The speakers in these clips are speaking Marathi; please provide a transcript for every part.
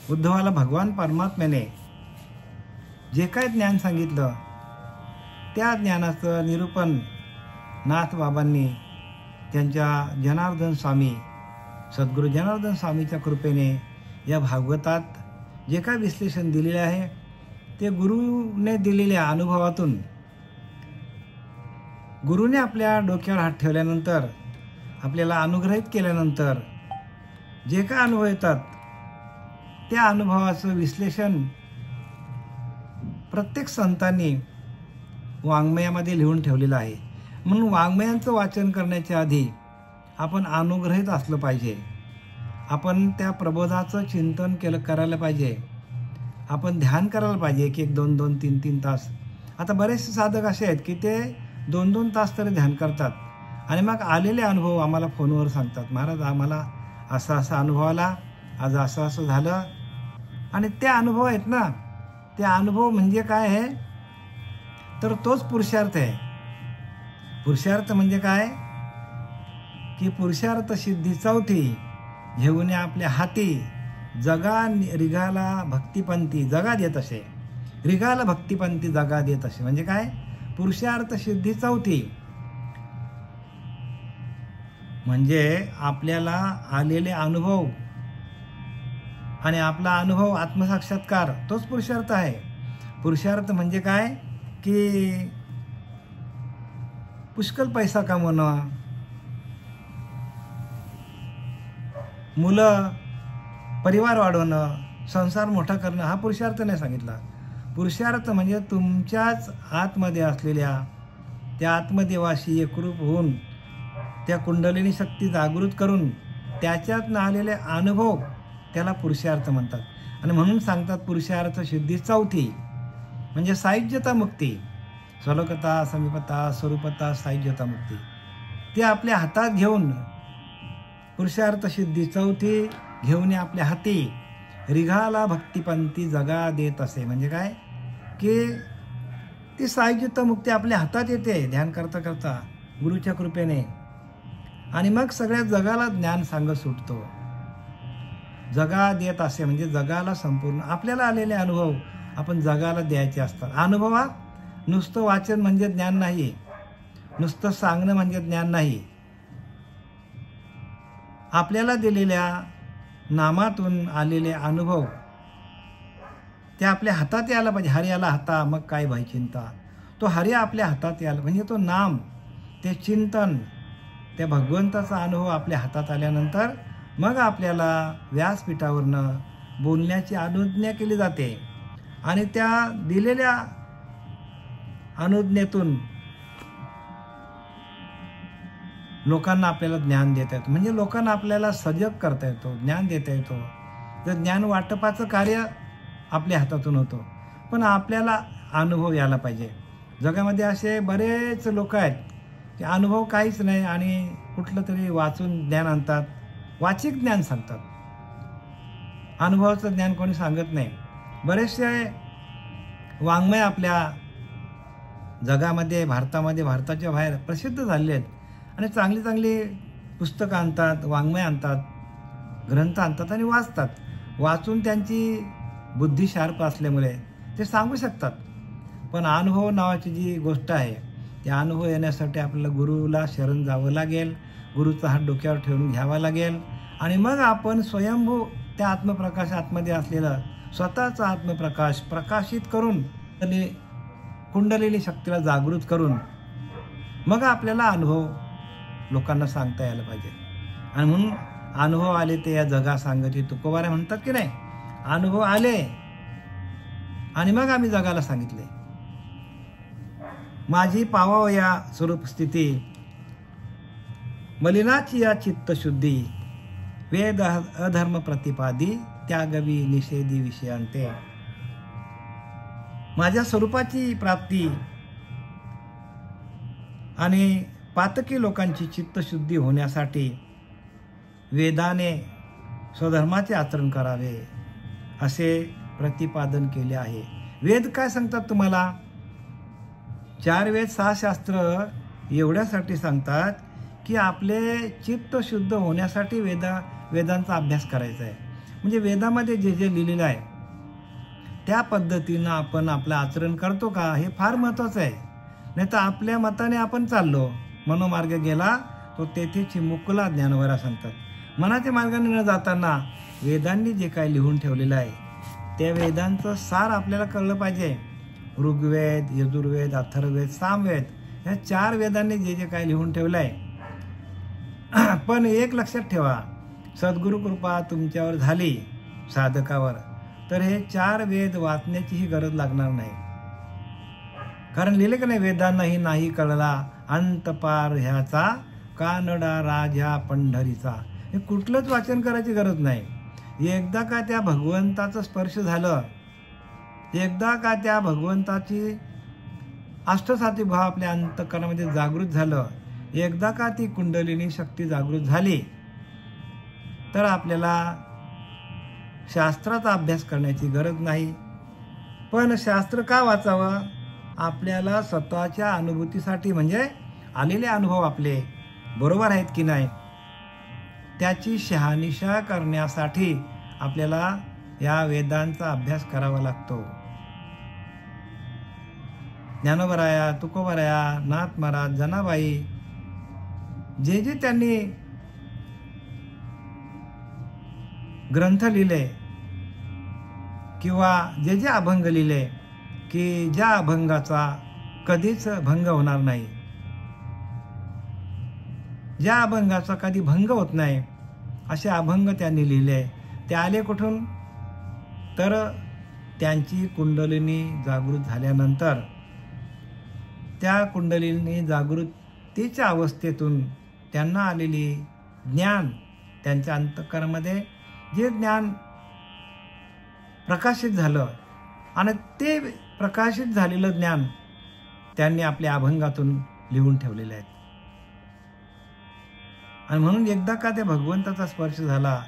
उद्धवाला भगवान परमात्म्याने जे काय ज्ञान सांगितलं त्या ज्ञानाचं निरूपण नाथ बाबांनी त्यांच्या जनार्दन स्वामी सद्गुरू जनार्दन स्वामीच्या कृपेने या भागवतात जे काय विश्लेषण दिलेले आहे ते गुरुने दिलेल्या अनुभवातून गुरुने आपल्या डोक्यावर हात ठेवल्यानंतर आपल्याला अनुग्रहित केल्यानंतर जे काय अनुभव येतात त्या अनुभवाचं विश्लेषण प्रत्येक संतांनी वाङ्मयामध्ये लिहून ठेवलेलं आहे। म्हणून वाङ्मयांचं वाचन करण्याच्या आधी आपण अनुग्रहित असलं पाहिजे, आपण त्या प्रबोधाचं चिंतन करायला पाहिजे, आपण ध्यान करायला पाहिजे की 1-2, 3-3 तास। आता बरेचसे साधक असे आहेत की ते 2-2 तास तरी ध्यान करतात आणि मग आलेले अनुभव आम्हाला फोनवर सांगतात, महाराज आम्हाला असा असा अनुभव आला, आज असं असं झालं। आणि ते अनुभव आहेत ना, ते अनुभव म्हणजे काय आहे तर तोच पुरुषार्थ आहे। पुरुषार्थ म्हणजे काय की पुरुषार्थ सिद्धी चौथी घेऊन आपल्या हाती जगा रिगाला भक्तिपंथी जगा देत असे, रिगाला भक्तिपंथी जगा देत असे म्हणजे काय, पुरुषार्थ सिद्धी चौथी म्हणजे आपल्याला आलेले अनुभव आणि आपला अनुभव आत्मसाक्षात्कार तोच पुरुषार्थ आहे। पुरुषार्थ म्हणजे काय की पुष्कळ पैसा कमवणं, मुलं परिवार वाढवणं, संसार मोठा करणं हा पुरुषार्थ नाही सांगितला। पुरुषार्थ म्हणजे तुमच्याच आतमध्ये असलेल्या त्या आत्मदेवाशी एकरूप होऊन त्या कुंडलिनी शक्ती जागृत करून त्याच्यातनं आलेले अनुभव त्याला पुरुषार्थ म्हणतात। आणि म्हणून सांगतात पुरुषार्थ सिद्धी चौथी म्हणजे सायुज्यता मुक्ती, स्वलोकता, समीपता, स्वरूपता, सायुज्यता मुक्ती ते आपल्या हातात घेऊन पुरुषार्थ सिद्धी चौथी घेऊन आपल्या हाती रिघाला भक्तिपंथी जगा देत असे म्हणजे काय की ती सायुज्यता मुक्ती आपल्या हातात येते ध्यान करता करता गुरुच्या कृपेने। आणि मग सगळ्या जगाला ज्ञान सांगत सुटतो, जगा देत असे म्हणजे जगाला संपूर्ण आपल्याला आलेले अनुभव आपण जगाला द्यायचे असतात। अनुभवात नुसतं वाचन म्हणजे ज्ञान नाही, नुसतं सांगणं म्हणजे ज्ञान नाही, आपल्याला दिलेल्या नामातून आलेले अनुभव ते आपल्या हातात यायला पाहिजे। हरी आला हाता मग काय भय चिंता, तो हरी आपल्या हातात यायला म्हणजे तो नाम, ते चिंतन, त्या भगवंताचा अनुभव आपल्या हातात आल्यानंतर मग आपल्याला व्यासपीठावरनं बोलण्याची अनुज्ञा केली जाते आणि त्या दिलेल्या अनुज्ञेतून लोकांना आपल्याला ज्ञान देता येतं म्हणजे लोकांना आपल्याला सजग करता येतो, ज्ञान देता येतो। तर ज्ञान वाटपाचं कार्य आपल्या हातातून होतं, पण आपल्याला अनुभव यायला पाहिजे। जगामध्ये असे बरेच लोक आहेत की अनुभव काहीच नाही आणि कुठलं तरी वाचून ज्ञान आणतात, वाचिक ज्ञान सांगतात, अनुभवाचं ज्ञान कोणी सांगत नाही। बरेचसे वाङ्मय आपल्या जगामध्ये भारतामध्ये भारताच्या बाहेर प्रसिद्ध झालेले आहेत आणि चांगली चांगली पुस्तकं आणतात, वाङ्मय आणतात, ग्रंथ आणतात आणि वाचतात। वाचून त्यांची बुद्धी शार्प असल्यामुळे ते सांगू शकतात। पण अनुभव नावाची जी गोष्ट आहे त्या अनुभव येण्यासाठी आपल्याला गुरुला शरण जावं लागेल, गुरुचा हात डोक्यावर ठेवून घ्यावा लागेल आणि मग आपण स्वयंभू त्या आत्मप्रकाश आतमध्ये असलेला स्वतःचा आत्मप्रकाश प्रकाशित करून कुंडलिनी शक्तीला जागृत करून मग आपल्याला अनुभव लोकांना सांगता यायला पाहिजे। आणि म्हणून अनुभव आले ते या जगा सांगायचे, तुकोबारे म्हणतात की नाही, अनुभव आले आणि मग आम्ही जगाला सांगितले। माझी पावाव या स्वरूप स्थिती मलिनाची या चित्तशुद्धी वेद अधर्म प्रतिपादी त्यागवी निषेधी विषयांते। माझ्या स्वरूपाची प्राप्ती आणि पातकी लोकांची चित्तशुद्धी होण्यासाठी वेदाने स्वधर्माचे आचरण करावे असे प्रतिपादन केले आहे। वेद काय सांगतात तुम्हाला, 4 वेद 6 शास्त्र एवढ्यासाठी सांगतात की आपले चित्त शुद्ध होण्यासाठी वेदांचा अभ्यास करायचा आहे। म्हणजे वेदामध्ये जे जे लिहिलेलं आहे त्या पद्धतीनं आपण आपलं आचरण करतो का, हे फार महत्त्वाचं आहे. नाही तर आपल्या मताने आपण चाललो, मनोमार्ग गेला तो तेथे चिमुकला, ज्ञानवरा सांगतात. मनाच्या मार्गाने न जाताना वेदांनी जे काय लिहून ठेवलेलं आहे त्या वेदांचं सार आपल्याला कळलं पाहिजे. ऋग्वेद, यजुर्वेद, अथर्ववेद, सामवेद ह्या 4 वेदांनी जे जे काय लिहून ठेवलं आहे. पण एक लक्षात ठेवा, सद्गुरु कृपा तुमच्यावर झाली साधकावर तर हे 4 वेद वाचण्याचीही गरज लागणार नाही. कारण लिहिले का नाही, वेदांनाही नाही कळला अंतपार ह्याचा, कानडा राजा पंढरीचा. हे कुठलंच वाचन करायची गरज नाही. एकदा का त्या भगवंताचं स्पर्श झालं, एकदा का त्या भगवंताची अष्टसाती भाव आपल्या अंतःकरणामध्ये जागृत झालं, एकदा का ती कुंडलिनी शक्ती जागृत झाली तर आपल्याला शास्त्राचा अभ्यास करण्याची गरज नाही. पण शास्त्र का वाचावं? आपल्याला स्वतःच्या अनुभूतीसाठी, म्हणजे आलेले अनुभव आपले बरोबर आहेत की नाही त्याची शहानिशा करण्यासाठी आपल्याला या वेदांचा अभ्यास करावा लागतो. ज्ञानोबराया, तुकोबराया, नाथ महाराज, जनाबाई जे जे त्यांनी ग्रंथ लिहिले किंवा जे जे अभंग लिहिले की ज्या अभंगाचा कधीच भंग होणार नाही, ज्या अभंगाचा कधी भंग होत नाही असे अभंग त्यांनी लिहिले. ते आले कुठून? तर त्यांची कुंडलिनी जागृत झाल्यानंतर त्या कुंडलिनी जागृतीच्या अवस्थेतून त्यांना आलेली ज्ञान, त्यांच्या अंतःकरणामध्ये जे ज्ञान प्रकाशित झालं आणि ते प्रकाशित झालेलं ज्ञान त्यांनी आपल्या अभंगातून लिहून ठेवलेले आहेत. आणि म्हणून एकदा का त्या भगवंताचा स्पर्श झाला,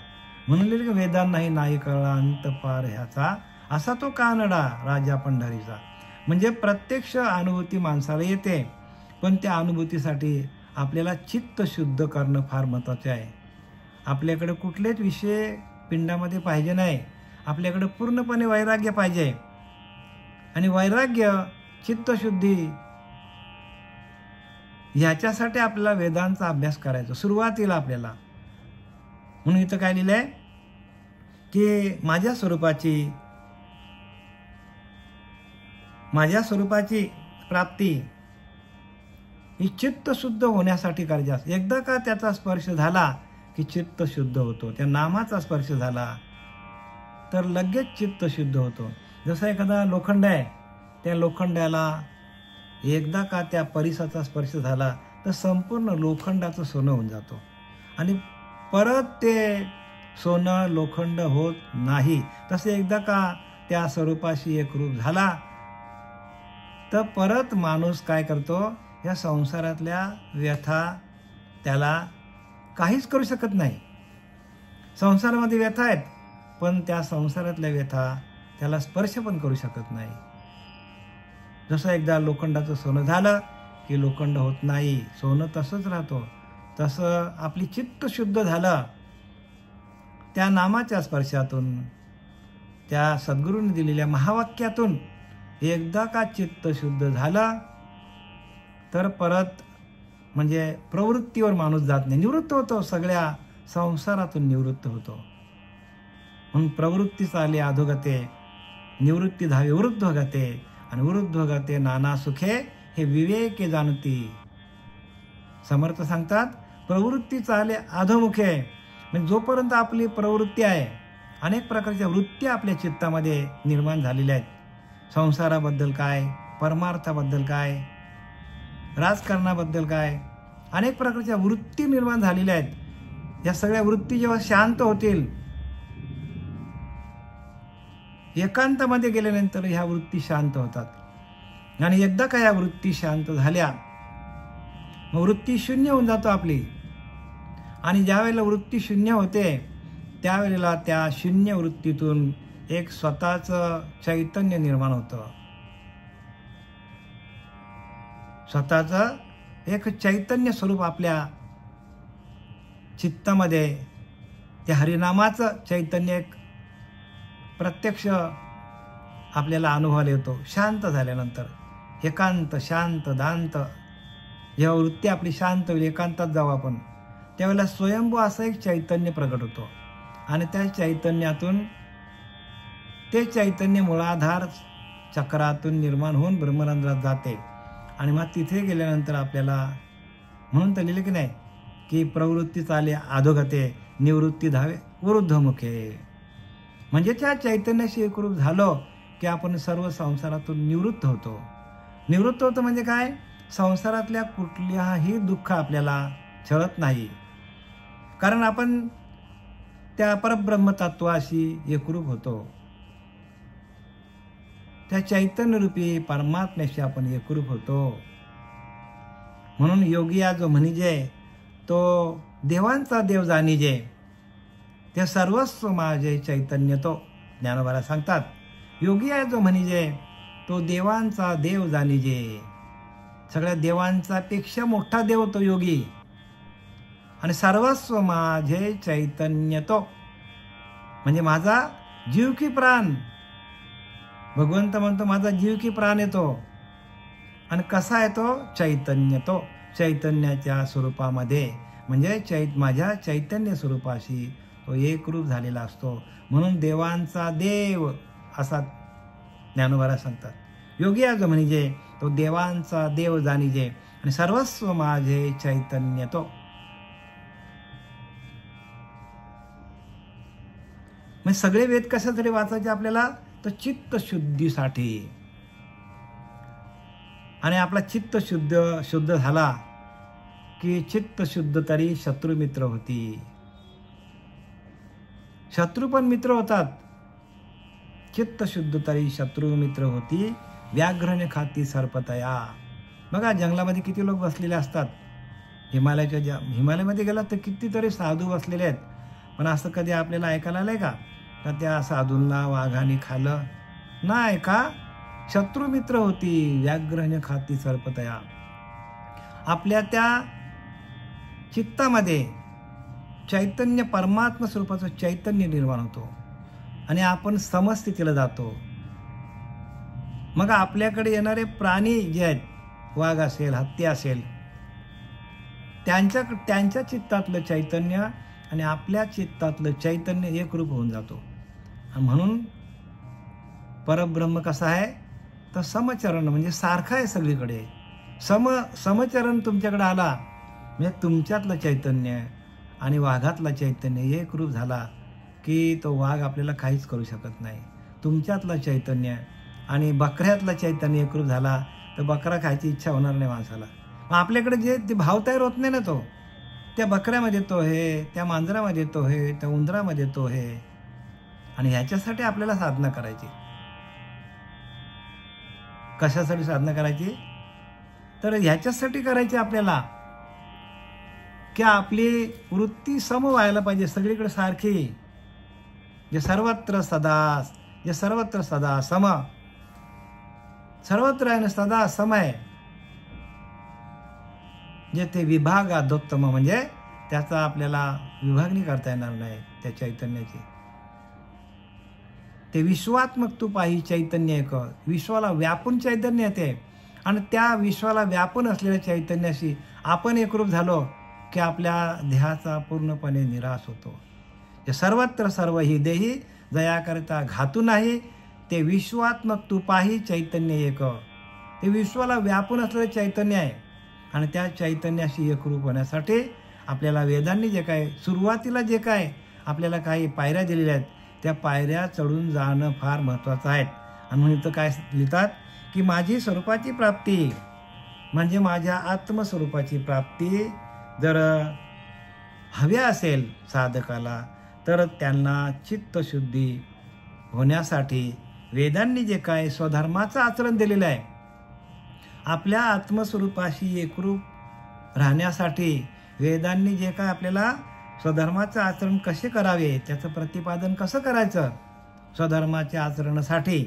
म्हणून लिहिले की वेदांनाही नाही कळला अंतपार ह्याचा, असा तो कानडा राजा पंढरीचा. म्हणजे प्रत्यक्ष अनुभूती माणसाला येते, पण त्या अनुभूतीसाठी आपल्याला चित्त शुद्ध करणं फार महत्त्वाचे आहे. आपल्याकडे कुठलेच विषय पिंडामध्ये पाहिजे नाही, आपल्याकडे पूर्णपणे वैराग्य पाहिजे. आणि वैराग्य, चित्तशुद्धी ह्याच्यासाठी आपल्याला वेदांचा अभ्यास करायचा सुरुवातीला आपल्याला. म्हणून इथं काय लिहिलंय की माझ्या स्वरूपाची प्राप्ती ही चित्त शुद्ध होण्यासाठी करायची असते. एकदा का त्याचा स्पर्श झाला की चित्त शुद्ध होतो. त्या नामाचा स्पर्श झाला तर लगेच चित्त शुद्ध होतो. जसं एखादा लोखंड आहे, त्या लोखंडाला एकदा का त्या परिसाचा स्पर्श झाला तर संपूर्ण लोखंडाचं सोनं होऊन जातो आणि परत ते सोनं लोखंड होत नाही. तसे एकदा का त्या स्वरूपाशी एकरूप झाला तर परत माणूस काय करतो, या संसारातल्या व्यथा त्याला काहीच करू शकत नाही. संसारामध्ये व्यथा आहेत पण त्या संसारातल्या व्यथा त्याला स्पर्श पण करू शकत नाही. जसं एकदा लोखंडाचं सोनं झालं की लोखंड होत नाही, सोनं तसंच राहतो. तसं आपली चित्त शुद्ध झालं त्या नामाच्या स्पर्शातून, त्या सद्गुरूंनी दिलेल्या महावाक्यातून. एकदा का चित्त शुद्ध झालं तर परत म्हणजे प्रवृत्तीवर माणूस जात नाही, निवृत्त होतो, सगळ्या संसारातून निवृत्त होतो. म्हणून प्रवृत्ती चाले अधोगते, निवृत्ती धावे वृद्ध गते, आणि वृद्ध गते नाना सुखे हे विवेके जाणती. समर्थ सांगतात प्रवृत्ती चाले अधोमुखे, म्हणजे जोपर्यंत आपली प्रवृत्ती आहे, अनेक प्रकारच्या वृत्ती आपल्या चित्तामध्ये निर्माण झालेल्या आहेत. संसाराबद्दल काय, परमार्थाबद्दल काय, राजकारणाबद्दल काय, अनेक प्रकारच्या वृत्ती निर्माण झालेल्या आहेत. या सगळ्या वृत्ती जेव्हा शांत होतील, एकांतामध्ये गेल्यानंतर ह्या वृत्ती शांत होतात. आणि एकदा का या वृत्ती शांत झाल्या मग वृत्ती शून्य होऊन जातो आपली. आणि ज्यावेळेला वृत्ती शून्य होते त्यावेळेला त्या शून्य वृत्तीतून एक स्वतःचं चैतन्य निर्माण होतं. स्वतःचं एक चैतन्य स्वरूप आपल्या चित्तामध्ये, त्या हरिनामाचं चैतन्य एक प्रत्यक्ष आपल्याला अनुभवाला येतो शांत झाल्यानंतर. एकांत, शांत, दांत, जेव्हा वृत्ती आपली शांत होईल, एकांतात जाऊ आपण, त्यावेळेला स्वयंभू असं एक चैतन्य प्रगट होतो. आणि त्या चैतन्यातून, ते चैतन्य मूळाधार चक्रातून निर्माण होऊन ब्रह्मरंध्रात जाते. आणि मग तिथे गेल्यानंतर आपल्याला, म्हणून तर लिहिलं की नाही की प्रवृत्ती चाले अधोगते, निवृत्ती धावे ऊर्ध्वमुखे. म्हणजे त्या चैतन्याशी एकरूप झालो की आपण सर्व संसारातून निवृत्त होतो. निवृत्त होतो म्हणजे काय? संसारातल्या कुठल्याही दुःख आपल्याला छळत नाही, कारण आपण त्या परब्रह्मतत्वाशी एकरूप होतो. त्या चैतन्यरूपी परमात्म्याशी आपण एकरूप होतो. म्हणून योगिया जो म्हणिजे तो देवांचा देव जाणिजे, ते सर्वस्व माझे चैतन्य तो. ज्ञानोबाला सांगतात, योगिया जो म्हणिजे तो देवांचा देव जाणिजे. सगळ्या देवांचा पेक्षा मोठा देव तो योगी. आणि सर्वस्व माझे चैतन्य तो, म्हणजे माझा जीव की प्राण. भगवंत म्हणतो माझा जीव की प्राण येतो. आणि कसा येतो? चैतन्य तो, चैतन्याच्या स्वरूपामध्ये, म्हणजे माझ्या चैतन्य स्वरूपाशी तो एकरूप झालेला असतो. म्हणून देवांचा देव असा ज्ञानोबाला सांगतात. योगी जो म्हणजे तो देवांचा देव जाणिजे आणि सर्वस्व माझे चैतन्य तो. म्हणजे सगळे वेद कशासाठी वाचायचे आपल्याला? तर चित्त शुद्धीसाठी. आणि आपला चित्त शुद्ध झाला की चित्त शुद्ध तरी शत्रू मित्र होती. शत्रू पण मित्र होतात. चित्त शुद्ध तरी शत्रू मित्र होती, व्याघ्रने खाती सर्पतया. बघा जंगलामध्ये किती लोक बसलेले असतात. हिमालयामध्ये गेलात तर कितीतरी साधू बसलेले आहेत. पण असं कधी आपल्याला ऐकायला आलंय का त्या साधूंना वाघाने खाल्लं? नाही. का? शत्रू मित्र होती, व्याघ्रने खाती सर्पतया. आपल्या त्या चित्तामध्ये चैतन्य, परमात्मा स्वरूपाचं चैतन्य निर्माण होतो आणि आपण समस्थितीला जातो. मग आपल्याकडे येणारे प्राणी जे आहेत, वाघ असेल, हत्ती असेल, त्यांच्या चित्तातलं चैतन्य आणि आपल्या चित्तातलं चैतन्य एकरूप होऊन जातो. म्हणून परब्रह्म कसा आहे? तर समचरण, म्हणजे सारखा आहे सगळीकडे. समचरण तुमच्याकडे आला म्हणजे तुमच्यातलं चैतन्य आणि वाघातलं चैतन्य एकरूप झाला की तो वाघ आपल्याला काहीच करू शकत नाही. तुमच्यातलं चैतन्य आणि बकऱ्यातलं चैतन्य एकरूप झाला तर बकरा खायची इच्छा होणार नाही माणसाला. मग आपल्याकडे जे ते भाव तयार होत नाही ना, तो त्या बकऱ्यामध्ये तो हे, त्या मांजरामध्ये तो हे, त्या उंदरामध्ये तो हे. आणि ह्याच्यासाठी आपल्याला साधना करायची. कशासाठी साधना करायची? तर ह्याच्यासाठी करायची आपल्याला की आपली वृत्ती सम व्हायला पाहिजे, सगळीकडे सारखी. जे सर्वत्र सदा सम, सर्वत्र आहे ना, सदा सम आहे. जे ते विभागादोत्तम, म्हणजे त्याचा आपल्याला विभागणी करता येणार नाही त्या चैतन्याची. ते विश्वात्मक तू पाही चैतन्य एक, विश्वाला व्यापून चैतन्य येते. आणि त्या विश्वाला व्यापून असलेल्या चैतन्याशी आपण एकरूप झालो की आपल्या देहाचा पूर्णपणे निराश होतो. जे सर्वत्र सर्व ही देही जयाकरिता घातू नाही, ते विश्वात्मक तू पाही चैतन्य एक. ते विश्वाला व्यापून असलेले चैतन्य आहे. आणि त्या चैतन्याशी एकरूप होण्यासाठी आपल्याला वेदांनी जे काय सुरुवातीला जे काय आपल्याला काही पायऱ्या दिलेल्या आहेत, त्या पायऱ्या चढून जाणं फार महत्त्वाचं आहे. आणि म्हणून इथं काय लिहितात की माझी स्वरूपाची प्राप्ती, म्हणजे माझ्या आत्मस्वरूपाची प्राप्ती जर हवी असेल साधकाला, तर त्यांना चित्तशुद्धी होण्यासाठी वेदांनी जे काय स्वधर्माचं आचरण दिलेलं आहे, आपल्या आत्मस्वरूपाशी एकरूप राहण्यासाठी वेदांनी जे काय आपल्याला स्वधर्माचं आचरण कसे करावे, त्याचं प्रतिपादन कसं करायचं स्वधर्माच्या आचरणासाठी,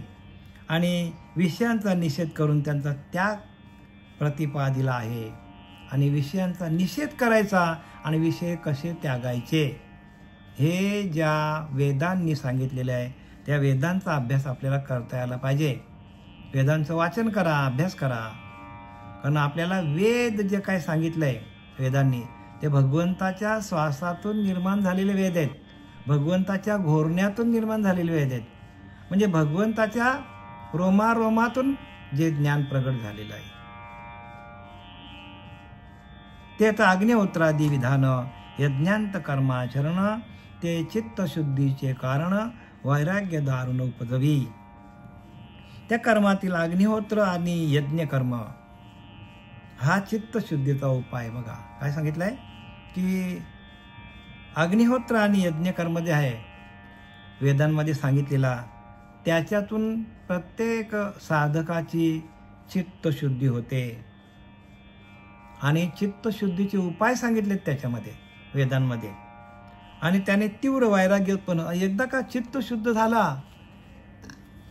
आणि विषयांचा निषेध करून त्यांचा त्याग प्रतिपादिला आहे. आणि विषयांचा निषेध करायचा आणि विषय कसे त्यागायचे हे ज्या वेदांनी सांगितलेले आहे त्या वेदांचा अभ्यास आपल्याला करता यायला पाहिजे. वेदांचं वाचन करा, अभ्यास करा. कारण आपल्याला वेद जे काय सांगितलंय वेदांनी ते भगवंताच्या श्वासातून निर्माण झालेले वेद आहेत. भगवंताच्या घोरण्यातून निर्माण झालेले वेद आहेत. म्हणजे भगवंताच्या रोमारोमातून जे ज्ञान प्रगट झालेलं आहे ते तर अग्निहोत्रादी विधान यज्ञांत कर्माचरण ते चित्तशुद्धीचे कारण वैराग्य दारुण उपजवी. त्या कर्मातील अग्निहोत्र आणि यज्ञ कर्म हा चित्तशुद्धीचा उपाय. बघा काय सांगितलंय की अग्निहोत्र आणि यज्ञ कर्म जे आहे वेदांमध्ये सांगितलेला त्याच्यातून प्रत्येक साधकाची चित्तशुद्धी होते आणि चित्तशुद्धीचे उपाय सांगितलेत त्याच्यामध्ये वेदांमध्ये. आणि त्याने तीव्र वैराग्य उत्पन्न. एकदा का चित्त शुद्ध झाला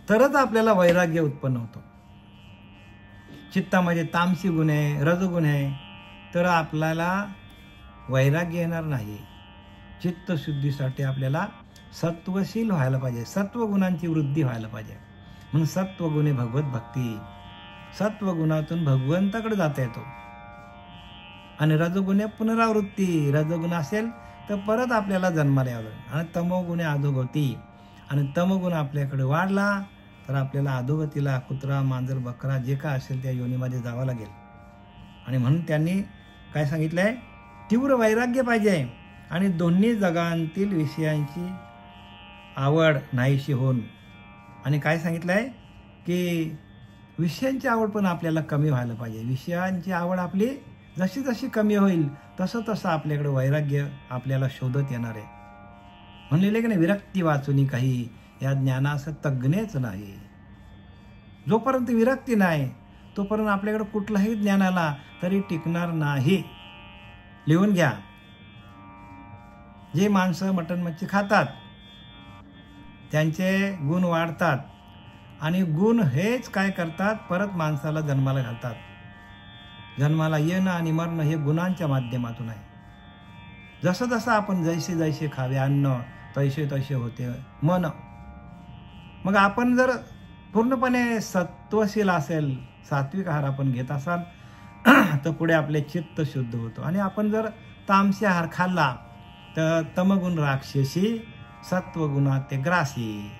तरच आपल्याला वैराग्य उत्पन्न होतो. चित्तामध्ये तामसी गुण आहे, रजगुण आहे तर आपल्याला वैराग्य येणार नाही. चित्तशुद्धीसाठी आपल्याला सत्वशील व्हायला पाहिजे, सत्वगुणांची वृद्धी व्हायला पाहिजे. म्हणून सत्वगुणे भगवत भक्ती. सत्वगुणातून भगवंताकडे जाता येतो. आणि रजगुणे पुनरावृत्ती. रजगुण असेल तर परत आपल्याला जन्माला यावं. आणि तमोगुणे अधोगती. आणि तमगुण आपल्याकडे वाढला तर आपल्याला अधोगतीला कुत्रा, मांजर, बकरा जे काय असेल त्या योनीमध्ये जावं लागेल. आणि म्हणून त्यांनी काय सांगितलंय, तीव्र वैराग्य पाहिजे आणि दोन्ही जगांतील विषयांची आवड नाहीशी होऊन. आणि काय सांगितलंय की विषयांची आवड पण आपल्याला कमी व्हायला पाहिजे. विषयांची आवड आपली जशी जशी कमी होईल तसं तसं आपल्याकडे वैराग्य आपल्याला शोधत येणार आहे. म्हणलेले की नाही, विरक्ती वाचुनी काही या ज्ञानास तज्ञच नाही. जोपर्यंत विरक्ती नाही तोपर्यंत आपल्याकडे कुठलाही ज्ञान आला तरी टिकणार नाही. लिहून घ्या. जे माणसं मटण मच्छी खातात त्यांचे गुण वाढतात आणि गुण हेच काय करतात, परत माणसाला जन्माला घालतात. जन्माला येणं आणि मरणं हे गुणांच्या माध्यमातून आहे. जसं जसं आपण जैसे जैसे खावे अन्न तैसे तैसे होते मन. मग आपण जर पूर्णपणे सत्वशील असेल, सात्विक आहार आपण घेत असाल तर पुढे आपले चित्त शुद्ध होतो. आणि आपण जर तामसी आहार खाल्ला तर तमगुण राक्षसी, सत्वगुणात ते ग्रासी.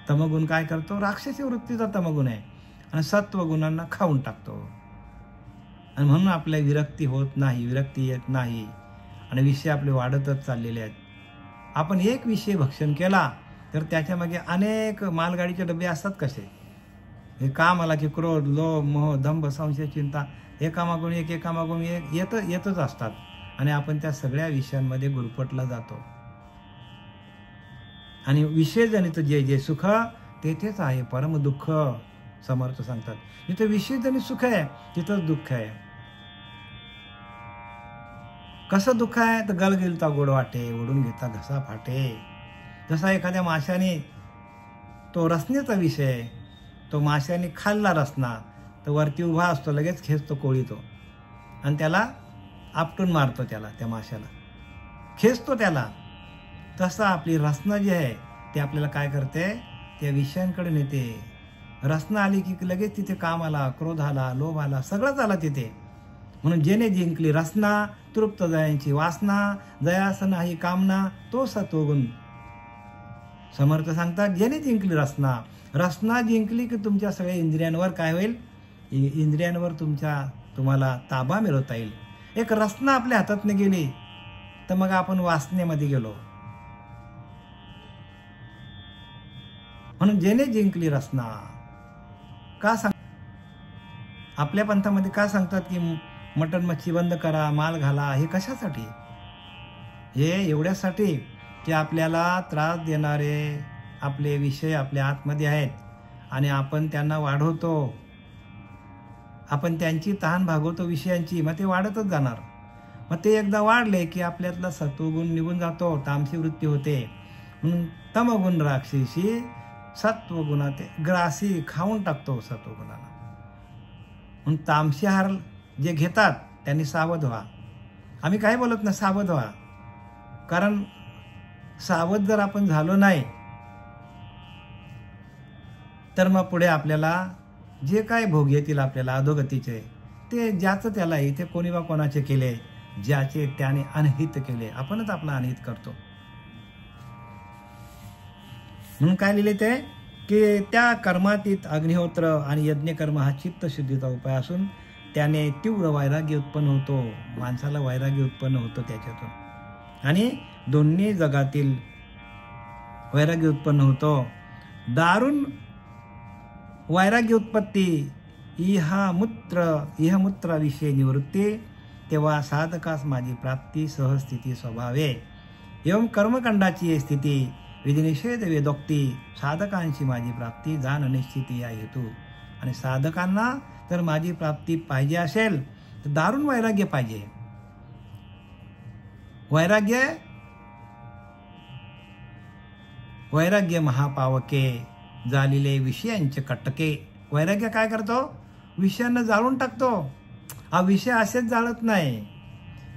तमगुण काय करतो, राक्षसी वृत्तीचा तमगुण आहे आणि सत्वगुणांना खाऊन टाकतो. आणि म्हणून आपल्या विरक्ती होत नाही, विरक्ती येत नाही आणि विषय आपले वाढतच चाललेले आहेत. आपण एक विषय भक्षण केला तर त्याच्यामागे अनेक मालगाडीचे डबे असतात. कसे हे काम आला की क्रोध, लोभ, मोह, दंभ, संशय, चिंता एकामागून एक एकामागून एक येतच असतात आणि आपण त्या सगळ्या विषयांमध्ये गुरफटला जातो. आणि विषयजनित जे जे सुख तेथेच आहे परम दुःख. समर्थ सांगतात जिथे विषयजनित सुख आहे तिथंच दुःख आहे. कसं दुःख आहे तर गलगिलता गोड वाटे, ओढून घेता घसा फाटे. जसा एखाद्या माशाने, तो रसनेचा विषय, तो माशाने खाल्ला रसना तर वरती उभा असतो, लगेच खेचतो कोळी तो आणि त्याला आपटून मारतो, त्याला त्या माशाला खेचतो त्याला. तसं आपली रसना जी आहे ते आपल्याला काय करते, त्या विषयांकडे नेते. रसना आली की लगेच तिथे काम आला, क्रोध आला, लोभ आला, सगळंच आला तिथे. म्हणून जेने जिंकली रसना, तृप्त जयांची वासना, जयास नाही कामना, तो सत्वगुण. समर्थ सांगतात जेने जिंकली रसना. रसना जिंकली की तुमच्या सगळ्या इंद्रियांवर काय होईल, इंद्रियांवर तुम्हाला ताबा मिळवता येईल. एक रसना आपल्या हातातनं गेली तर मग आपण वासनेमध्ये गेलो. म्हणून जेने जिंकली रसना. का सांग, आपल्या पंथामध्ये का सांगतात की मटण मच्छी बंद करा, माल घाला? हे कशासाठी? हे एवढ्यासाठी की आपल्याला त्रास देणारे आपले विषय आपल्या आतमध्ये आहेत आणि आपण त्यांना वाढवतो, आपण त्यांची तहान भागवतो विषयांची, मग ते वाढतच जाणार. मग ते एकदा वाढले की आपल्यातला सत्वगुण निघून जातो, तामसी वृत्ती होते. म्हणून तमगुण राक्षसी, सत्वगुणात ग्रासी, खाऊन टाकतो सत्वगुणाला. म्हणून तामसी आहार जे घेतात त्यांनी सावध व्हा. आम्ही काय बोलत नाही, सावध व्हा. कारण सावध जर आपण झालो नाही तर मग पुढे आपल्याला जे काय भोग येतील आपल्याला अधोगतीचे, ते ज्याचं त्याला इथे कोणी बा कोणाचे केले, ज्याचे त्याने अनहित केले, आपणच आपला अनहित करतो. म्हणून काय लिहिले ते की त्या कर्मातीत अग्निहोत्र आणि यज्ञकर्म हा चित्तशुद्धीचा उपाय असून त्याने तीव्र वैराग्य उत्पन्न होतो. माणसाला वैराग्य उत्पन्न होतं त्याच्यातून, आणि दोन्ही जगातील वैराग्य उत्पन्न होतो. दारुण वैराग्य उत्पत्ती इहमूत्र विषय निवृत्ती, तेव्हा साधकास माझी प्राप्ती सहस्थिती स्वभावे. एवं कर्मकांडाची स्थिती विधिनिषेध वेदोक्ती, साधकांची माझी प्राप्ती जाण निश्चिती या हेतू. आणि साधकांना जर माझी प्राप्ती पाहिजे असेल तर दारुण वैराग्य पाहिजे. वैराग्य महापावके जालिले विषयांचे कटके. वैराग्य काय करतो? विषयांना जाळून टाकतो. हा विषय असेच जाळत नाही.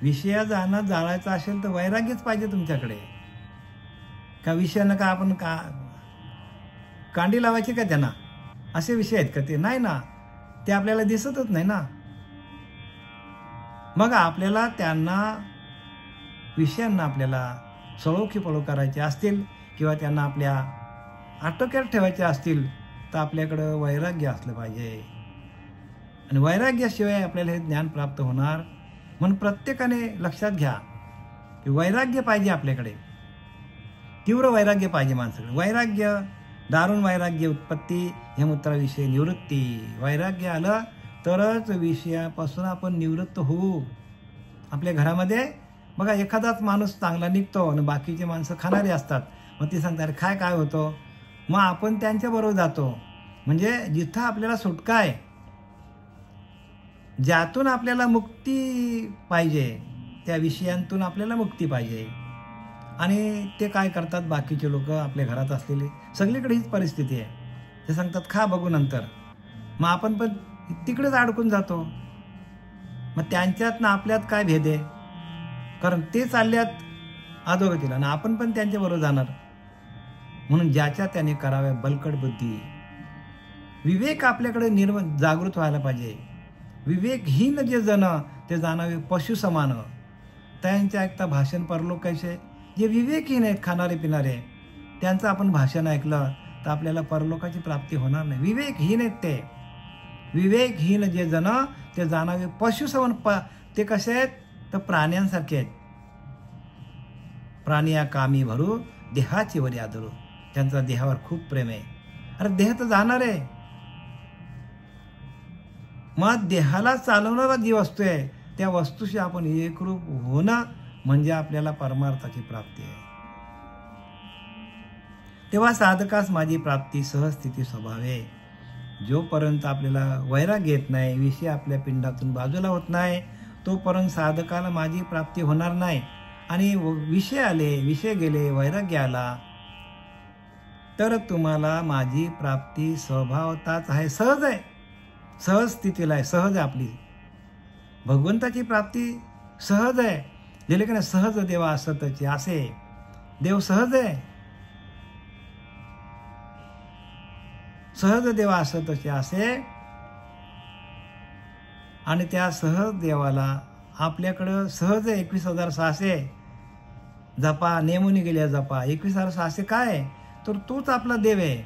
विषय जाळायचा असेल तर वैराग्यच पाहिजे तुमच्याकडे. का विषयानं का आपण कांडी लावायची का त्यांना? असे विषय आहेत का ते? नाही ना, ते आपल्याला दिसतच नाही ना. मग आपल्याला त्यांना विषयांना आपल्याला सळो की पळो करायचे असतील किंवा त्यांना आपल्या आटोक्यात ठेवायचे असतील तर आपल्याकडं वैराग्य असलं पाहिजे. आणि वैराग्याशिवाय आपल्याला हे ज्ञान प्राप्त होणार. म्हणून प्रत्येकाने लक्षात घ्या की वैराग्य पाहिजे आपल्याकडे, तीव्र वैराग्य पाहिजे माणसाकडे. वैराग्य, दारुण वैराग्य उत्पत्ती हेमूत्राविषयी निवृत्ती. वैराग्य आलं तरच विषयापासून आपण निवृत्त होऊ. आपल्या घरामध्ये बघा, एखादाच माणूस चांगला निघतो आणि बाकीचे माणसं खाणारी असतात. मग ती सांगतात अरे काय होतं, मग आपण त्यांच्याबरोबर जातो. म्हणजे जिथं आपल्याला सुटका आहे, ज्यातून आपल्याला मुक्ती पाहिजे, त्या विषयांतून आपल्याला मुक्ती पाहिजे. आणि ते काय करतात बाकीचे लोक, आपल्या घरात असलेले, सगळीकडे हीच परिस्थिती आहे. ते सांगतात खा बघू नंतर. मग आपण पण तिकडेच अडकून जातो. मग त्यांच्यात ना आपल्यात काय भेद आहे? कारण ते चालल्यात अधोगतीला आणि आपण पण त्यांच्याबरोबर जाणार. म्हणून ज्याच्या त्याने कराव्या बलकट बुद्धी. विवेक आपल्याकडे जागृत व्हायला पाहिजे. विवेकहीन जे जन ते जाणावे पशु समान. त्यांच्या ऐकता भाषण परलोकाचे. जे विवेकहीन आहेत, खाणारे पिणारे, त्यांचं आपण भाषण ऐकलं तर आपल्याला परलोकाची प्राप्ती होणार नाही. विवेकहीन आहेत ते. विवेकहीन जे जन ते जाणावे पशु समान. ते कसे आहेत तर प्राण्यांसारखे आहेत. प्राणी या कामी भरू देहाची वरी आदरू. त्यांचा देहावर खूप प्रेम आहे. अरे देह तर जाणार आहे. मग देहाला चालवणारा जी वस्तू आहे त्या वस्तूशी आपण एकरूप होणं म्हणजे आपल्याला परमार्थाची प्राप्ती आहे. तेव्हा साधकास माझी प्राप्ती सहस्थिती स्वभावे. जोपर्यंत आपल्याला वैराग्य येत नाही, विषय आपल्या पिंडातून बाजूला होत नाही, तोपर्यंत साधकाला माझी प्राप्ती होणार नाही. आणि विषय आले, विषय गेले, वैराग्य आला तर तुम्हाला माझी प्राप्ती स्वभावताच आहे. सहज आहे, सहज स्थितीला आहे, सहज आहे. आपली भगवंताची प्राप्ती सहज आहे. लिहिले की नाही, सहज देवा असतची असे. देव सहज आहे, सहज देवा असतचे असे. आणि त्या सहज देवाला आपल्याकडं सहज आहे 21,600 जपा, नेमून गेल्या जपा. 21,600 काय तर तोच आपला देव आहे.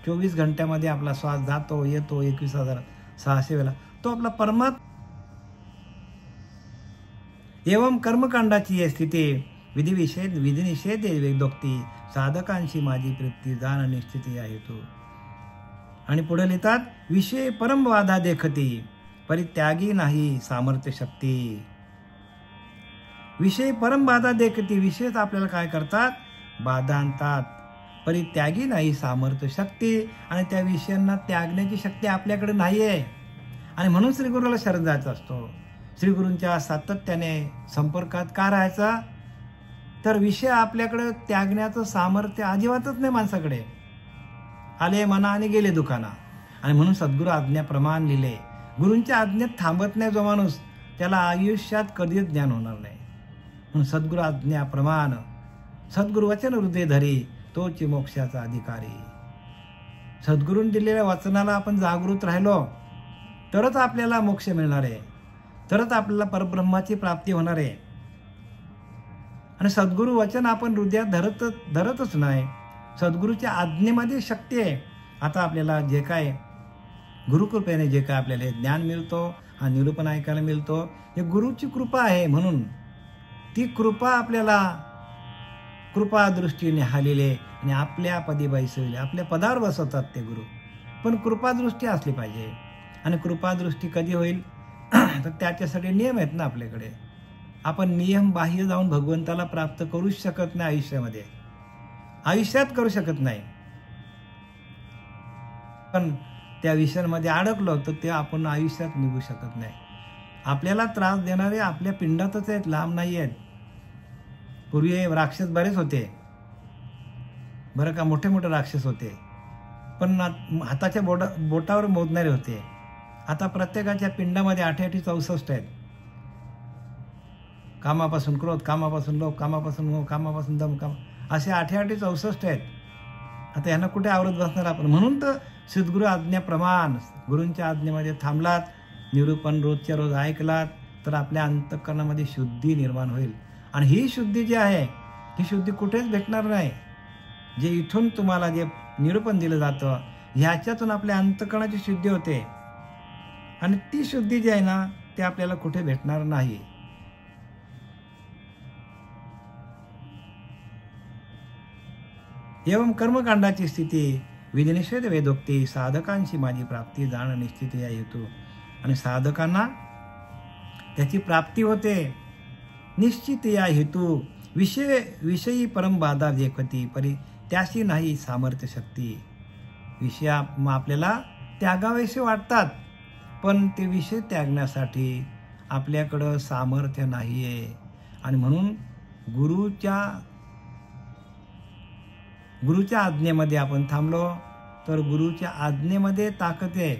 24 घंट्यामध्ये आपला श्वास जातो येतो 21,600 वेळा. तो आपला परमात्मा. एवं कर्मकांडाची स्थिती विधिनिषेध वेदोक्ती, साधकांशी माझी प्रीती जाण निश्चिती आहे हेतू. आणि पुढे लिहितात विषय परम बाधा देखती, परित्यागी नाही सामर्थ्य शक्ती. विषय परम बाधा देखती. विषयच आपल्याला काय करतात? बाधा आणतात. परित्यागी नाही सामर्थ्य शक्ती. आणि त्या विषयांना त्यागण्याची शक्ती आपल्याकडे नाही आहे. आणि म्हणून श्रीगुरूला शरण जायचा असतो. श्रीगुरूंच्या सातत्याने संपर्कात का राहायचा? तर विषय आपल्याकडे त्यागण्याचं सामर्थ्य अजिबातच नाही माणसाकडे. आले मना आणि गेले दुकाना. आणि म्हणून सद्गुरू आज्ञाप्रमाण लिहिले. गुरूंच्या आज्ञेत थांबत नाही जो माणूस, त्याला आयुष्यात कधीच ज्ञान होणार नाही. म्हणून सद्गुरू आज्ञाप्रमाण, सद्गुरू वचन हृदय धरी, तोच मोक्षाचा अधिकारी. सद्गुरूंनी दिलेल्या वचनाला आपण जागृत राहिलो तरच आपल्याला मोक्ष मिळणार आहे, तरच आपल्याला परब्रह्माची प्राप्ती होणार आहे. आणि सद्गुरू वचन आपण हृदयात धरतच नाही. सद्गुरूच्या आज्ञेमध्ये शक्ती आहे. आता आपल्याला जे काय गुरुकृपेने जे काय आपल्याला ज्ञान मिळतो, हा निरूपण ऐकायला मिळतो, हे गुरुची कृपा आहे. म्हणून ती कृपा आपल्याला कृपा दृष्टीने हालेले आणि आपल्या पदी बैसविले, आपल्या पदावर बसवतात ते गुरु. पण कृपादृष्टी असली पाहिजे. आणि कृपादृष्टी कधी होईल तर त्याच्यासाठी नियम आहेत ना आपल्याकडे. आपण नियम बाह्य जाऊन भगवंताला प्राप्त करूच शकत नाही. आयुष्यात करू शकत नाही. पण त्या विषयांमध्ये अडकलो तर ते आपण आयुष्यात निघू शकत नाही. आपल्याला त्रास देणारे आपल्या पिंडातच आहेत, लांब नाही आहेत. पूर्वी राक्षस बरेच होते बरं का, मोठे मोठे राक्षस होते, पण हाताच्या बोटावर मोजणारे होते. आता प्रत्येकाच्या पिंडामध्ये 68-64 आहेत. कामापासून क्रोध, कामापासून लोभ, कामापासून मोह, कामापासून दम, असे 68-64 आहेत. आता यांना कुठे आवरत बसणार आपण. म्हणून तर सद्गुरू आज्ञाप्रमाण गुरूंच्या आज्ञेमध्ये थांबलात, निरूपण रोजच्या रोज ऐकलात तर आपल्या अंतःकरणामध्ये शुद्धी निर्माण होईल. आणि ही शुद्धी जी आहे ही शुद्धी कुठेच भेटणार नाही. जे इथून तुम्हाला जे निरूपण दिलं जातं ह्याच्यातून आपल्या अंतःकरणाची शुद्धी होते. आणि ती शुद्धी जी आहे ना ते आपल्याला कुठे भेटणार नाही. एवं कर्मकांडाची स्थिती विधिनिषेध वेदोक्ती साधकांशी माझी प्राप्ती जाण निश्चित या हेतू. आणि साधकांना त्याची प्राप्ती होते निश्चित या हेतू. विषयी परम बाधा देखती परी त्याशी नाही सामर्थ्य शक्ती. विषय आपल्याला त्यागावेसे वाटतात पण ते विषय त्यागण्यासाठी आपल्याकडं सामर्थ्य नाही आहे. आणि म्हणून गुरुच्या आज्ञेमध्ये आपण थांबलो तर गुरुच्या आज्ञेमध्ये ताकद आहे.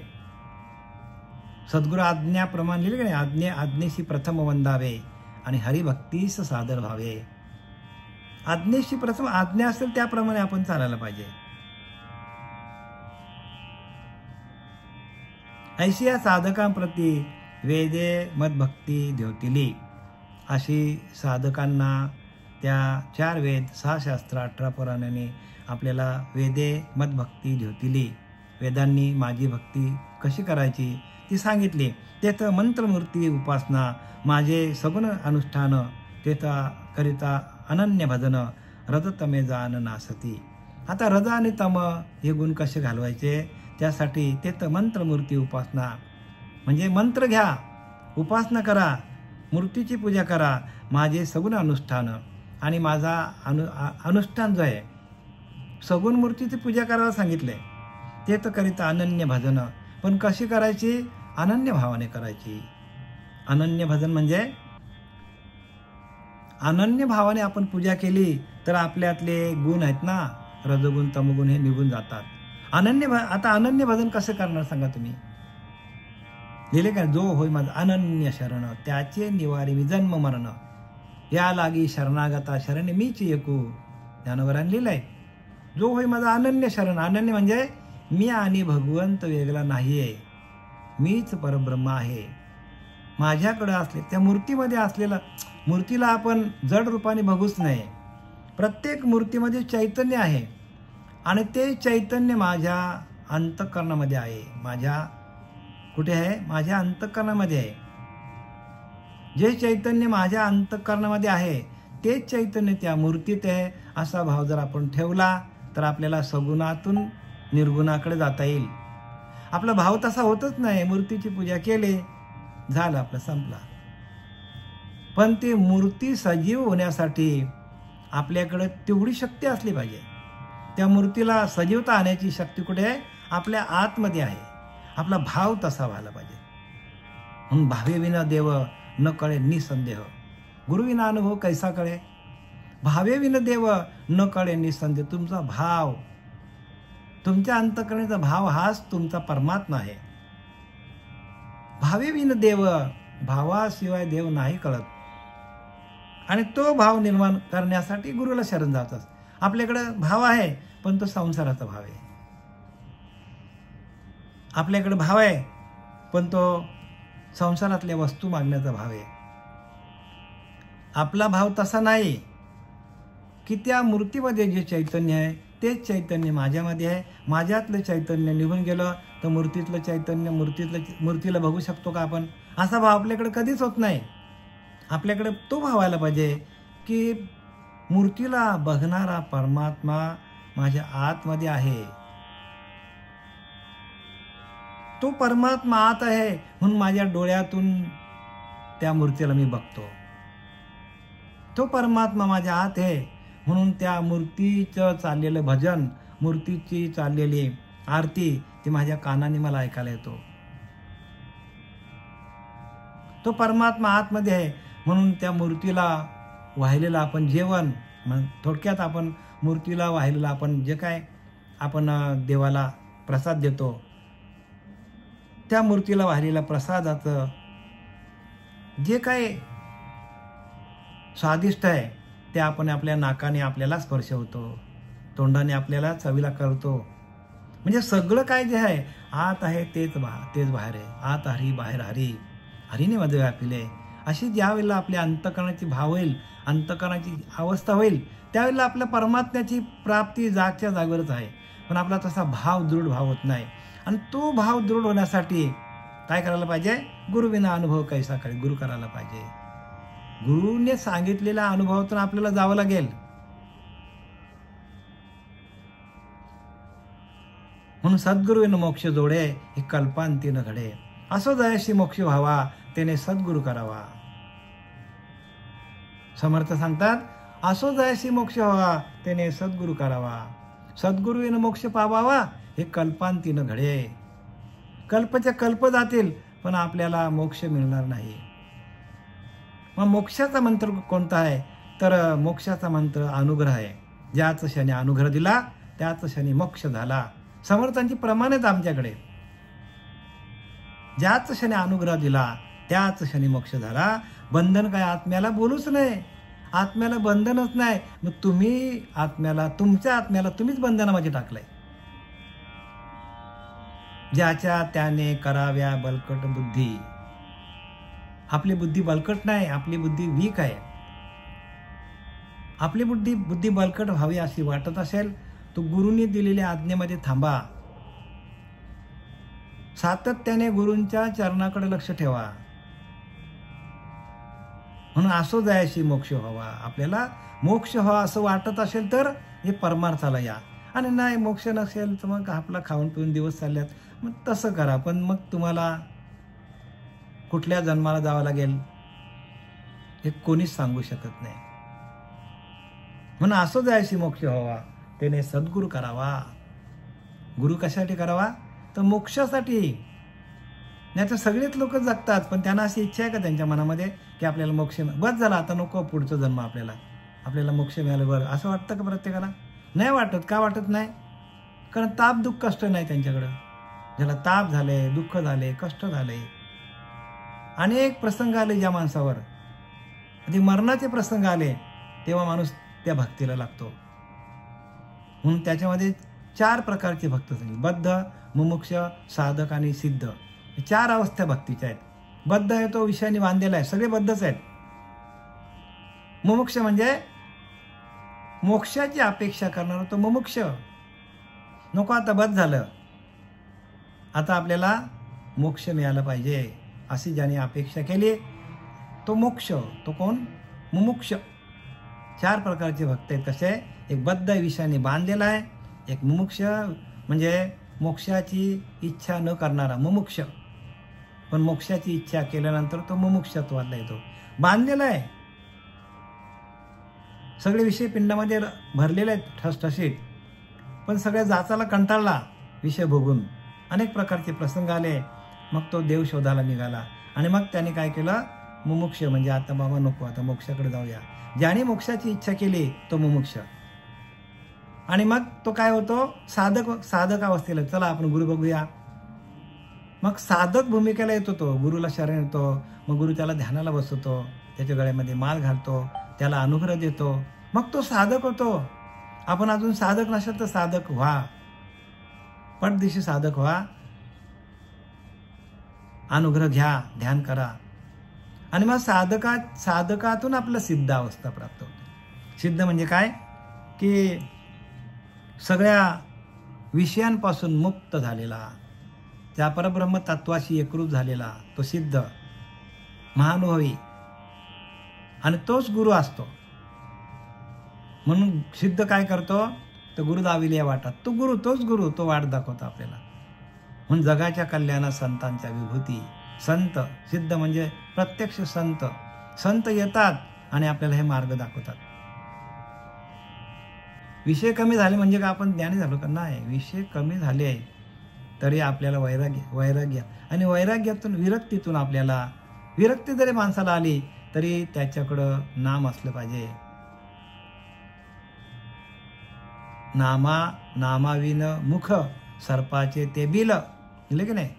सद्गुरू आज्ञाप्रमाणे लिहिले की नाही, आज्ञेशी प्रथम वंदावे आणि हरिभक्तीस सादर व्हावे. आज्ञेशी प्रथम आज्ञा असेल त्याप्रमाणे आपण चालायला पाहिजे. ऐशी या साधकांप्रती वेदे मदभक्ती द्योतिली. अशी साधकांना त्या 4 वेद 6 शास्त्र 18 पुराणांनी आपल्याला वेदे मदभक्ती द्योतिली. वेदांनी माझी भक्ती कशी करायची ती सांगितली. तेथ मंत्रमूर्ती उपासना माझे सगुण अनुष्ठान तेथ करिता अनन्य भजन रजतमे जान नासती. आता रज आणि तम हे गुण कसे घालवायचे त्यासाठी तेथ मंत्रमूर्ती उपासना म्हणजे मंत्र घ्या, उपासना करा, मूर्तीची पूजा करा. माझे सगुण अनुष्ठान आणि माझा अनुष्ठान जो आहे सगुण मूर्तीची पूजा करायला सांगितले. ते तर करिता अनन्य भजन. पण कशी करायची? अनन्य भावाने करायची. अनन्य भजन म्हणजे अनन्य भावाने आपण पूजा केली तर आपल्यातले गुण आहेत ना रजगुण तमगुण हे निघून जातात. आता अनन्य भजन कसं करणार सांगा तुम्ही? लिहिले का? जो होय माझा अनन्य शरण त्याचे निवारी मी जन्म मरण या लागी शरणागता शरणे मीच एकू. ज्ञानोबरांनी लिहिलंय जो होय माझा अनन्य शरण. अनन्य म्हणजे मी आणि भगवंत वेगळा नाहीये, मीच परब्रह्म आहे. माझ्याकडे असले त्या मूर्तीमध्ये असलेला, मूर्तीला आपण जड रूपाने बघूच नाही. प्रत्येक मूर्तीमध्ये चैतन्य आहे आणि ते चैतन्य माझ्या अंतःकरणामध्ये आहे. माझ्या कुठे आहे? माझ्या अंतःकरणामध्ये आहे. जे चैतन्य माझ्या अंतःकरणामध्ये आहे तेच चैतन्य त्या मूर्तीत आहे. असा भाव जर आपण ठेवला तर आपल्याला सगुणातून निर्गुणाकडे जाता येईल. आपला भाव तसा होतच नाही. मूर्तीची पूजा केली झालं, आपलं संपला. पण ती मूर्ती सजीव होण्यासाठी आपल्याकडे तेवढी शक्ती असली पाहिजे. त्या मूर्तीला सजीवता आणण्याची शक्ती कुठे आहे? आपल्या आतमध्ये आहे. आपला भाव तसा व्हायला पाहिजे. म्हणून भावे विना देव न कळे निसंदेह. गुरुविना अनुभव कैसा कळे? भावे विना देव न कळे निसंदेह. तुमचा भाव, तुमच्या अंतःकरणाचा भाव हाच तुमचा परमात्मा आहे. भावे विना देव, भावाशिवाय देव नाही कळत. आणि तो भाव निर्माण करण्यासाठी गुरुला शरण जातात. आपल्याकडे भाव आहे पण तो संसाराचा भाव आहे. आपल्याकडे भाव आहे, पण तो संसारातल्या वस्तू मागण्याचा भाव आहे. आपला भाव तसा नाही की त्या मूर्तीमध्ये जे चैतन्य आहे तेच चैतन्य माझ्यामध्ये आहे. माझ्यातलं चैतन्य निघून गेलं तर मूर्तीतलं चैतन्य मूर्तीला बघू शकतो का आपण? असा भाव आपल्याकडे कधीच होत नाही. आपल्याकडे तो भाव आला पाहिजे की मूर्तीला बघणारा परमात्मा माझ्या आतमध्ये आहे. तो परमात्मा आत आहे म्हणून माझ्या डोळ्यातून त्या मूर्तीला मी बघतो. तो परमात्मा माझ्या आत आहे म्हणून त्या मूर्तीचं चाललेलं भजन, मूर्तीची चाललेली आरती ती माझ्या कानाने मला ऐकायला येतो. तो परमात्मा आतमध्ये आहे म्हणून त्या मूर्तीला वाहिलेलं आपण जेवण, थोडक्यात आपण मूर्तीला वाहिलेलं आपण जे काय आपण देवाला प्रसाद देतो, त्या मूर्तीला वाहिलेल्या प्रसादाचं जे काय स्वादिष्ट आहे ते आपण आपल्या नाकाने आपल्याला स्पर्श होतो, तोंडाने आपल्याला चवीला करतो. म्हणजे सगळं काय जे आहे आत आहे तेच बाहेर आहे. आत हरी बाहेर हरी, हरीने मध्ये व्यापिले. अशी ज्यावेळेला आपल्या अंतःकरणाची भाव होईल, अंतःकरणाची अवस्था होईल, त्यावेळेला आपल्या परमात्म्याची प्राप्ती जागच्या जागेवरच आहे. पण आपला तसा दृढ भाव होत नाही. आणि तो भाव दृढ होण्यासाठी काय करायला पाहिजे? गुरुविना अनुभव कैसा कळे, गुरु करायला पाहिजे. गुरुने सांगितलेल्या अनुभवातून आपल्याला जावं लागेल. म्हणून सद्गुरुविन मोक्ष जोडे, हे कल्पांतीन घडे. असो जयाशी मोक्ष व्हावा, त्याने सद्गुरु करावा. समर्थ सांगतात, असो जयाशी मोक्ष व्हावा, त्याने सद्गुरु करावा. सद्गुरुविन मोक्ष पावावा, हे कल्पांतीन घडे. कल्पच्या कल्प जातील पण आपल्याला मोक्ष मिळणार नाही. मग मोक्षाचा मंत्र कोणता आहे? तर मोक्षाचा मंत्र अनुग्रह आहे. ज्याच क्षणी अनुग्रह दिला त्याच क्षणी मोक्ष झाला. समर्थांची प्रमाण आहेत आमच्याकडे. ज्याच क्षणी अनुग्रह दिला त्याच क्षणी मोक्ष झाला. बंधन काय आत्म्याला बोलूच नाही, आत्म्याला बंधनच नाही. मग तुम्ही आत्म्याला, तुमच्या आत्म्याला तुम्हीच बंधनामध्ये टाकलंय. ज्याच्या त्याने कराव्या बलकट बुद्धी. आपली बुद्धी बलकट नाही, आपली बुद्धी वीक आहे. आपली बुद्धी बलकट व्हावी अशी वाटत असेल तो गुरूंनी दिलेल्या आज्ञेमध्ये थांबा. सातत्याने गुरूंच्या चरणाकडे लक्ष ठेवा. म्हणून असो जायशी मोक्ष व्हावा. आपल्याला मोक्ष व्हावा असं वाटत असेल तर हे परमार्थाला या. आणि नाही मोक्ष नसेल तर मग आपला खाऊन पिऊन दिवस चालल्यात, मग तसं करा. पण मग तुम्हाला कुठल्या जन्माला जावं लागेल हे कोणीच सांगू शकत नाही. म्हणून असो जायशी मोक्ष व्हावा, त्याने सद्गुरू करावा. गुरु कशासाठी करावा? तर मोक्षासाठी. नाही तर सगळेच लोक जगतात पण त्यांना अशी इच्छा आहे का त्यांच्या मनामध्ये की आपल्याला मोक्ष बस झाला, आता नको पुढचं जन्म, आपल्याला मोक्ष मिळालं बरं असं वाटतं का प्रत्येकाला? नाही वाटत. का वाटत नाही? कारण ताप दुःख कष्ट नाही त्यांच्याकडं. ज्याला ताप झाले, दुःख झाले, कष्ट झाले, अनेक प्रसंग आले ज्या माणसावर, कधी मरणाचे प्रसंग आले तेव्हा माणूस त्या भक्तीला लागतो. म्हणून त्याच्यामध्ये 4 प्रकारचे भक्त सांगितले: बद्ध, मुमुक्ष, साधक आणि सिद्ध. 4 अवस्था भक्तीच्या आहेत. बद्ध आहे तो विषयाने बांधलेला आहे, सगळे बद्धच आहेत. मुमुक्ष म्हणजे मोक्षाची अपेक्षा करणारा तो मुमुक्ष. नको आता बस झालं, आता आपल्याला मोक्ष मिळाला पाहिजे अशी ज्याने अपेक्षा केली तो मोक्ष. तो कोण? मुमुक्ष. 4 प्रकारचे भक्त आहेत. कसे? एक बद्ध विषयाने बांधलेला आहे, एक मुमुक्ष म्हणजे मोक्षाची इच्छा न करणारा मुमुक्ष, पण मोक्षाची इच्छा केल्यानंतर तो मुमुक्षत्वाला येतो. बांधलेला आहे, सगळे विषय पिंडामध्ये भरलेले आहेत ठसठशीत, पण सगळ्या जाचाला कंटाळला विषय भोगून. अनेक प्रकारचे प्रसंग आले, मग तो देव शोधायला निघाला. आणि मग त्याने काय केलं? मुमुक्ष म्हणजे आता बाबा नको, आता मोक्षाकडे जाऊया. ज्याने मोक्षाची इच्छा केली तो मुमुक्ष. आणि मग तो काय होतो? साधक अवस्थेला. चला आपण गुरु बघूया. मग साधक भूमिकेला येतो तो, गुरुला शरण येतो. मग गुरु त्याला ध्यानाला बसवतो, त्याच्या गळ्यामध्ये माळ घालतो, त्याला अनुग्रह देतो, मग तो साधक होतो. आपण अजून साधक नसेल तर साधक व्हा, पटदिशी साधक व्हा. अनुग्रह घ्या, ध्यान करा, आणि मग साधकातून आपलं सिद्ध अवस्था प्राप्त होते. सिद्ध म्हणजे काय की सगळ्या विषयांपासून मुक्त झालेला, त्या परब्रह्म तत्वाशी एकरूप झालेला तो सिद्ध महानुभवी, आणि तोच गुरु असतो. म्हणून सिद्ध काय करतो, तर गुरु दाविल्या वाटात. तोच गुरु तो वाट दाखवतो आपल्याला. म्हणून जगाच्या कल्याणात संतांच्या विभूती. संत सिद्ध म्हणजे प्रत्यक्ष संत येतात आणि आपल्याला हे मार्ग दाखवतात. विषय कमी झाले म्हणजे का आपण ज्ञानी झालो का? नाही. विषय कमी झाले तरी आपल्याला वैराग्य आणि वैराग्यातून विरक्तीतून आपल्याला विरक्ती जरी माणसाला आली तरी त्याच्याकडं नाम असलं पाहिजे. नामाविन मुख सर्पाचे ते बिल, दिले की नाही?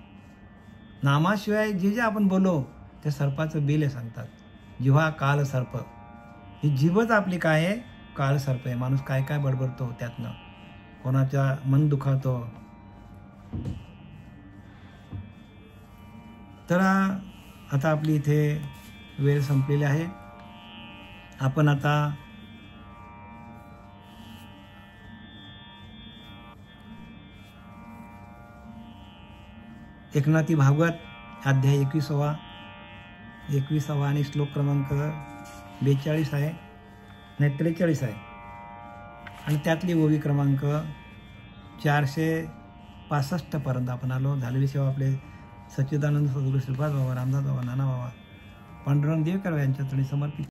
नामाशिवाय जे आपण बोलो ते सर्पाचं बिल सांगतात. जिव्हा काल सर्प, ही जीवच आपली काय आहे? काळ सर्प आहे. माणूस काय काय बडबडतो त्यातनं, कोणाच्या मन दुखावतो. तर आता आपली इथे वेळ संपलेली आहे. आपण आता एकनाथी भागवत अध्याय 21 आणि श्लोक क्रमांक 42 आहे, नाही 43 आहे, आणि त्यातली ओवी क्रमांक 465 पर्यंत आपण आलो. झालेली सेवा आपले सच्चिदानंद सद्गुरू श्रीपाद बाबा, रामदास बाबा, नाना बाबा, पांडुरंग देवकर यांच्या चरणी समर्पित.